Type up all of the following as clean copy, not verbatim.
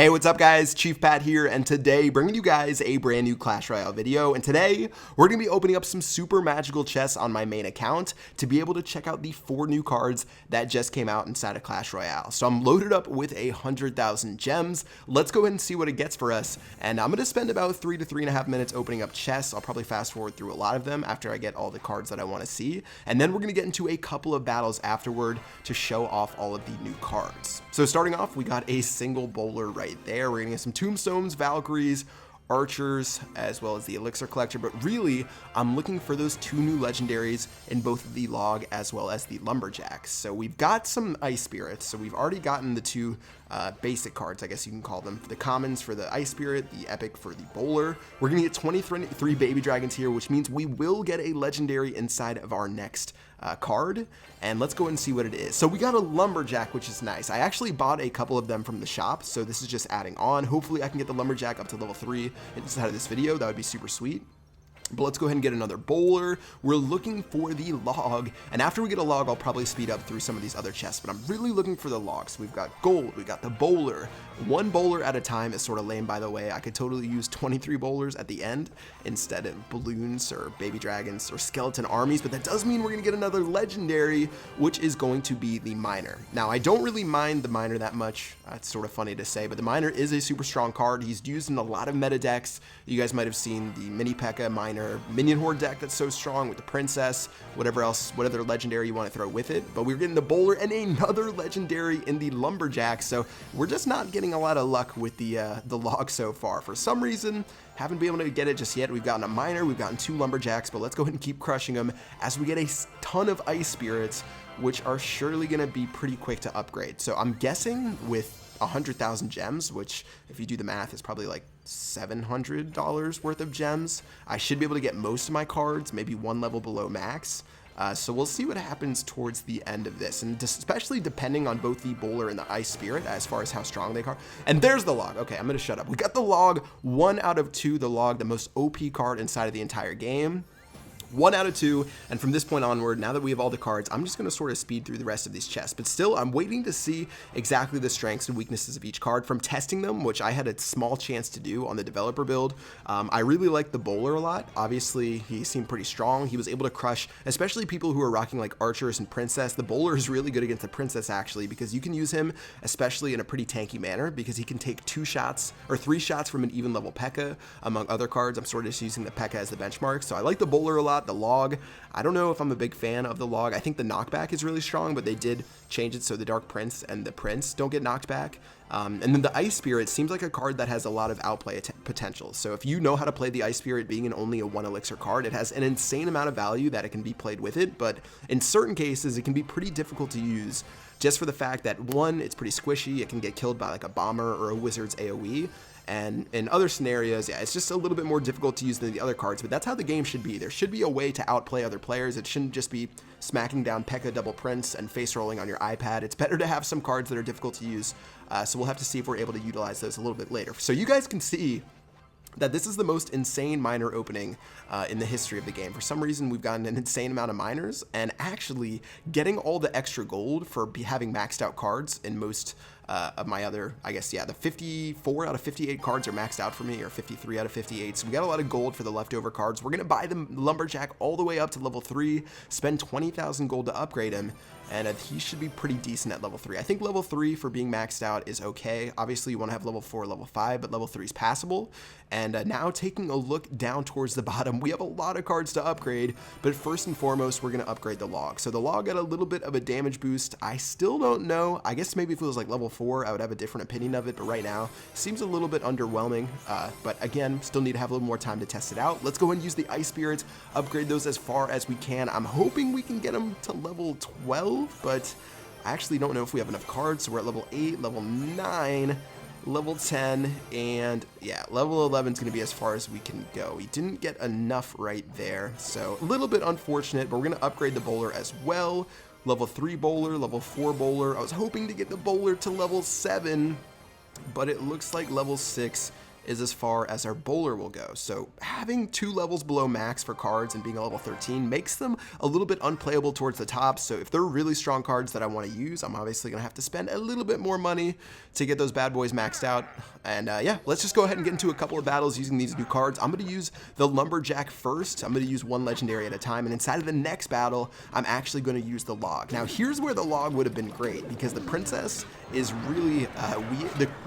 Hey, what's up guys? Chief Pat here, and today bringing you guys a brand new Clash Royale video. And today we're going to be opening up some super magical chests on my main account to be able to check out the 4 new cards that just came out inside of Clash Royale. So I'm loaded up with 100,000 gems. Let's go ahead and see what it gets for us. And I'm going to spend about 3 to 3.5 minutes opening up chests. I'll probably fast forward through a lot of them after I get all the cards that I want to see. And then we're going to get into a couple of battles afterward to show off all of the new cards. So starting off, we got a single bowler right there. We're gonna get some tombstones, Valkyries, archers, as well as the elixir collector, but really I'm looking for those 2 new legendaries in both the log as well as the lumberjacks. So we've got some ice spirits, so we've already gotten the 2 basic cards, I guess you can call them, the commons for the ice spirit, the epic for the bowler. We're gonna get 23 baby dragons here, which means we will get a legendary inside of our next card, and let's go and see what it is. So we got a lumberjack, which is nice. I actually bought a couple of them from the shop, so this is just adding on. Hopefully I can get the lumberjack up to level 3 inside of this video. That would be super sweet. But let's go ahead and get another bowler. We're looking for the log, and after we get a log, I'll probably speed up through some of these other chests, but I'm really looking for the logs. We've got gold, we got the bowler. 1 bowler at a time is sort of lame, by the way. I could totally use 23 bowlers at the end instead of balloons or baby dragons or skeleton armies, but that does mean we're gonna get another legendary, which is going to be the miner. Now, I don't really mind the miner that much. It's sort of funny to say, but the miner is a super strong card. He's used in a lot of meta decks. You guys might have seen the mini P.E.K.K.A. miner minion horde deck that's so strong with the princess, whatever else, whatever legendary you want to throw with it. But we're getting the bowler and another legendary in the lumberjack, so we're just not getting a lot of luck with the log so far. For some reason, haven't been able to get it just yet. We've gotten a miner, we've gotten 2 lumberjacks, but let's go ahead and keep crushing them as we get a ton of ice spirits, which are surely going to be pretty quick to upgrade. So I'm guessing with 100,000 gems, which if you do the math is probably like $700 worth of gems, I should be able to get most of my cards, maybe 1 level below max. So we'll see what happens towards the end of this, and especially depending on both the bowler and the ice spirit as far as how strong they are. And there's the log. Okay, I'm gonna shut up. We got the log, 1 out of 2, the log, the most OP card inside of the entire game. 1 out of 2, and from this point onward, now that we have all the cards, I'm just going to sort of speed through the rest of these chests. But still, I'm waiting to see exactly the strengths and weaknesses of each card from testing them, which I had a small chance to do on the developer build. I really like the bowler a lot. Obviously, he seemed pretty strong. He was able to crush, especially people who are rocking like archers and princess. The bowler is really good against the princess, actually, because you can use him, especially in a pretty tanky manner, because he can take 2 shots or 3 shots from an even level P.E.K.K.A. Among other cards. I'm sort of just using the P.E.K.K.A. as the benchmark, so I like the bowler a lot. The log, I don't know if I'm a big fan of the log. I think the knockback is really strong, but they did change it so the Dark Prince and the Prince don't get knocked back. And then the Ice Spirit seems like a card that has a lot of outplay potential. So if you know how to play the Ice Spirit, being in only a 1 elixir card, it has an insane amount of value that it can be played with it, but in certain cases it can be pretty difficult to use just for the fact that 1, it's pretty squishy, it can get killed by like a bomber or a wizard's AoE. And in other scenarios, yeah, it's just a little bit more difficult to use than the other cards, but that's how the game should be. There should be a way to outplay other players. It shouldn't just be smacking down P.E.K.K.A. double Prince and face rolling on your iPad. It's better to have some cards that are difficult to use, so we'll have to see if we're able to utilize those a little bit later. So you guys can see that this is the most insane miner opening in the history of the game. For some reason, we've gotten an insane amount of miners, and actually getting all the extra gold for having maxed out cards in most of my other, I guess, yeah, the 54 out of 58 cards are maxed out for me, or 53 out of 58, so we got a lot of gold for the leftover cards. We're gonna buy the lumberjack all the way up to level 3, spend 20,000 gold to upgrade him, and he should be pretty decent at level 3. I think level 3 for being maxed out is okay. Obviously, you want to have level 4, level 5, but level 3 is passable. And now taking a look down towards the bottom, we have a lot of cards to upgrade, but first and foremost, we're going to upgrade the log. So the log got a little bit of a damage boost. I still don't know. I guess maybe if it was like level 4, I would have a different opinion of it, but right now, seems a little bit underwhelming. But again, still need to have a little more time to test it out. Let's go ahead and use the ice spirits, upgrade those as far as we can. I'm hoping we can get them to level 12, but I actually don't know if we have enough cards, so we're at level 8, level 9, level 10, and yeah, level 11 is going to be as far as we can go. We didn't get enough right there, so a little bit unfortunate, but we're going to upgrade the bowler as well. Level 3 bowler, level 4 bowler. I was hoping to get the bowler to level 7, but it looks like level 6 is as far as our bowler will go. So having 2 levels below max for cards and being a level 13 makes them a little bit unplayable towards the top. So if they're really strong cards that I want to use, I'm obviously going to have to spend a little bit more money to get those bad boys maxed out. And yeah, let's just go ahead and get into a couple of battles using these new cards. I'm going to use the Lumberjack first. I'm going to use 1 legendary at a time. And inside of the next battle, I'm actually going to use the Log. Now here's where the Log would have been great, because the Princess is really,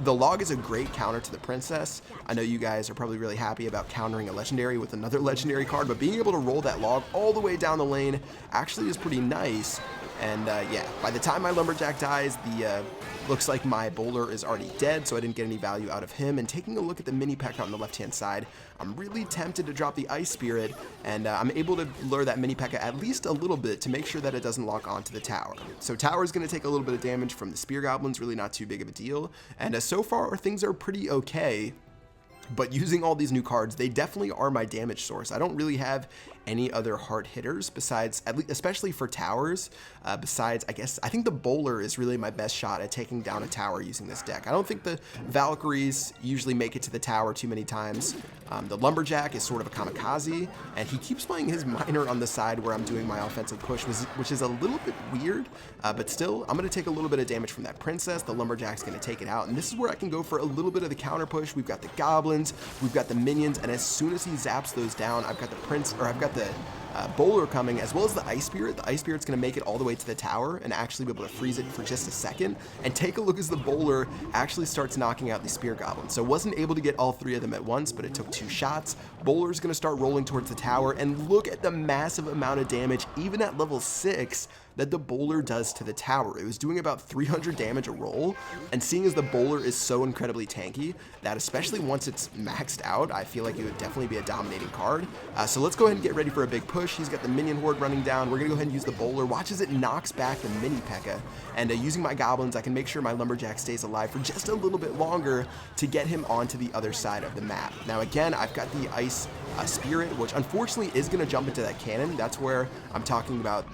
the Log is a great counter to the Princess. I know you guys are probably really happy about countering a legendary with another legendary card, but being able to roll that Log all the way down the lane actually is pretty nice. And yeah, by the time my Lumberjack dies, the looks like my bowler is already dead, so I didn't get any value out of him. And taking a look at the mini P.E.K.K.A on the left-hand side, I'm really tempted to drop the Ice Spirit, and I'm able to lure that mini P.E.K.K.A at least a little bit to make sure that it doesn't lock onto the tower. So tower is going to take a little bit of damage from the Spear Goblins, really not too big of a deal. And so far, things are pretty okay. But using all these new cards, they definitely are my damage source. I don't really have any other hard hitters besides, at least, especially for towers, besides, I think the bowler is really my best shot at taking down a tower using this deck. I don't think the Valkyries usually make it to the tower too many times. The Lumberjack is sort of a kamikaze, and he keeps playing his miner on the side where I'm doing my offensive push, which is a little bit weird, but still, I'm going to take a little bit of damage from that Princess. The Lumberjack's going to take it out, and this is where I can go for a little bit of the counter push. We've got the Goblins, we've got the minions, and as soon as he zaps those down, I've got the bowler coming, as well as the Ice Spirit. The Ice Spirit's going to make it all the way to the tower and actually be able to freeze it for just a second. And take a look as the bowler actually starts knocking out the Spear Goblins. So wasn't able to get all 3 of them at once, but it took 2 shots. Bowler's going to start rolling towards the tower, and look at the massive amount of damage, even at level 6, that the bowler does to the tower. It was doing about 300 damage a roll, and seeing as the bowler is so incredibly tanky, that especially once it's maxed out, I feel like it would definitely be a dominating card. So let's go ahead and get ready for a big push. He's got the minion horde running down. We're gonna go ahead and use the bowler. Watch as it knocks back the mini P.E.K.K.A. And using my goblins, I can make sure my Lumberjack stays alive for just a little bit longer to get him onto the other side of the map. Now again, I've got the Ice Spirit, which unfortunately is gonna jump into that cannon. That's where I'm talking about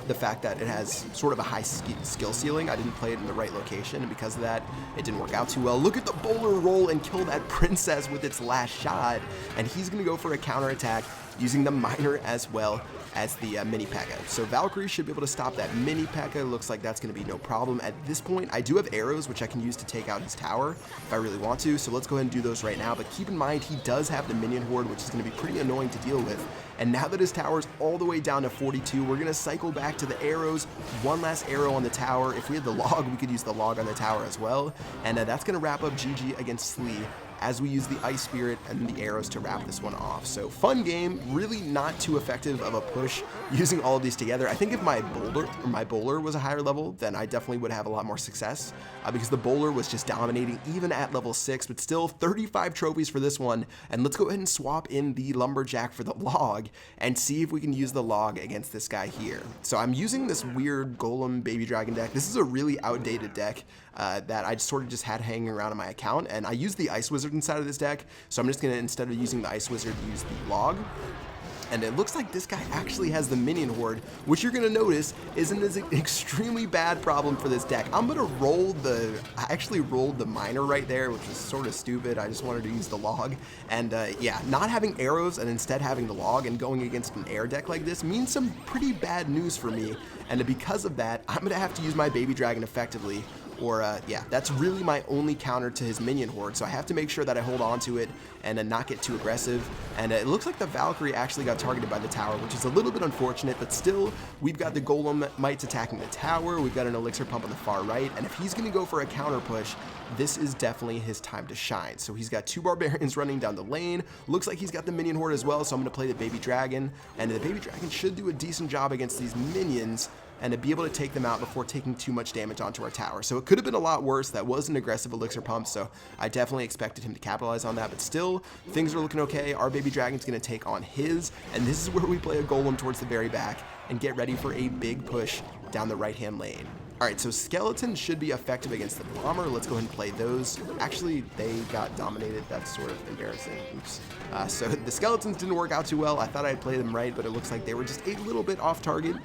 the fact that it has sort of a high skill ceiling. I didn't play it in the right location, and because of that, it didn't work out too well. Look at the bowler roll and kill that Princess with its last shot, and he's going to go for a counterattack using the miner as well as the mini P.E.K.K.A. So Valkyrie should be able to stop that mini P.E.K.K.A. Looks like that's going to be no problem. At this point, I do have arrows, which I can use to take out his tower if I really want to, so let's go ahead and do those right now. But keep in mind, he does have the minion horde, which is going to be pretty annoying to deal with. And now that his tower's all the way down to 42, we're going to cycle back to the arrows. 1 last arrow on the tower. If we had the Log, we could use the Log on the tower as well. And that's going to wrap up GG against Slee, as we use the Ice Spirit and the arrows to wrap this one off. So fun game, really not too effective of a push using all of these together. I think if my bowler was a higher level, then I definitely would have a lot more success, because the bowler was just dominating even at level 6, but still 35 trophies for this one. And let's go ahead and swap in the Lumberjack for the Log and see if we can use the Log against this guy here. So I'm using this weird Golem Baby Dragon deck. This is a really outdated deck that I sort of just had hanging around on my account, and I used the Ice Wizard inside of this deck, so I'm just going to, instead of using the Ice Wizard, use the Log. And it looks like this guy actually has the minion horde, which you're going to notice is an extremely bad problem for this deck. I'm going to roll I actually rolled the miner right there, which is sort of stupid. I just wanted to use the Log. And yeah, not having arrows and instead having the Log and going against an air deck like this means some pretty bad news for me. And because of that, I'm going to have to use my Baby Dragon effectively. Or, yeah, that's really my only counter to his minion horde, so I have to make sure that I hold on to it and not get too aggressive. And it looks like the Valkyrie actually got targeted by the tower, which is a little bit unfortunate, but still, we've got the Golem Mites attacking the tower, we've got an Elixir Pump on the far right, and if he's going to go for a counter push, this is definitely his time to shine. So he's got 2 Barbarians running down the lane, looks like he's got the minion horde as well, so I'm going to play the Baby Dragon, and the Baby Dragon should do a decent job against these minions, and to be able to take them out before taking too much damage onto our tower. So it could have been a lot worse. That was an aggressive Elixir Pump, so I definitely expected him to capitalize on that, but still, things are looking okay. Our Baby Dragon's going to take on his, and this is where we play a Golem towards the very back and get ready for a big push down the right-hand lane. Alright, so Skeletons should be effective against the Bomber. Let's go ahead and play those. Actually, they got dominated. That's sort of embarrassing. Oops. So the Skeletons didn't work out too well. I thought I'd play them right, but it looks like they were just a little bit off target.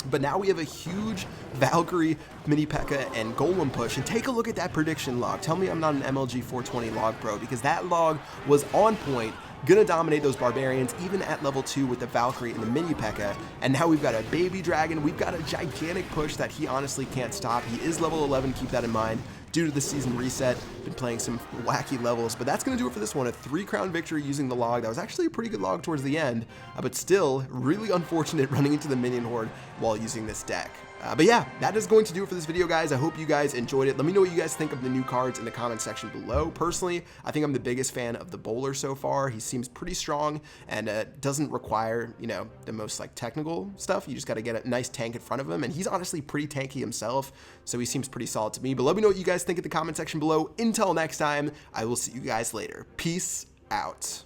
But now we have a huge Valkyrie, Mini P.E.K.K.A, and Golem push. And take a look at that prediction log. Tell me I'm not an MLG 420 log pro, because that log was on point. Gonna dominate those barbarians even at level 2 with the Valkyrie and the Mini P.E.K.K.A. And now we've got a baby dragon. We've got a gigantic push that he honestly can't stop. He is level 11, keep that in mind. Due to the season reset, been playing some wacky levels, but that's going to do it for this one. A 3-crown victory using the log. That was actually a pretty good log towards the end, but still really unfortunate running into the minion horde while using this deck. But yeah, that is going to do it for this video, guys. I hope you guys enjoyed it. Let me know what you guys think of the new cards in the comment section below. Personally, I think I'm the biggest fan of the bowler so far. He seems pretty strong and doesn't require, you know, the most like technical stuff. You just got to get a nice tank in front of him, and he's honestly pretty tanky himself, so he seems pretty solid to me. But let me know what you guys think in the comment section below. Until next time, I will see you guys later. Peace out.